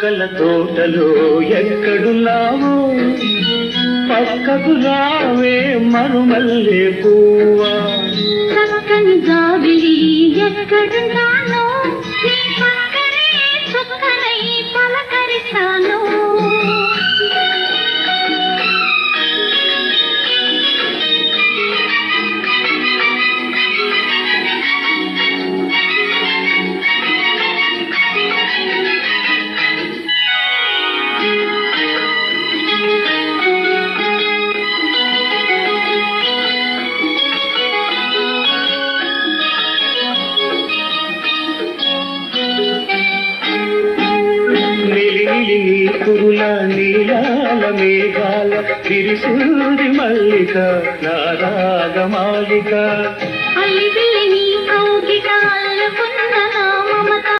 చుక్కల తోటలో ఎక్కడున్నావు పక్కకు రావే మరుమల్లే పువ్వా చక్కని జాబిలి ఎక్కడున్నాను నీ పక్కనే చుక్కనై పలకరిస్తాను కురుల నీలాల మేఘాల తిరిసూరి మల్లిక నారాగమాలిక అల్లి నీ కౌగిట అల్లుకున్న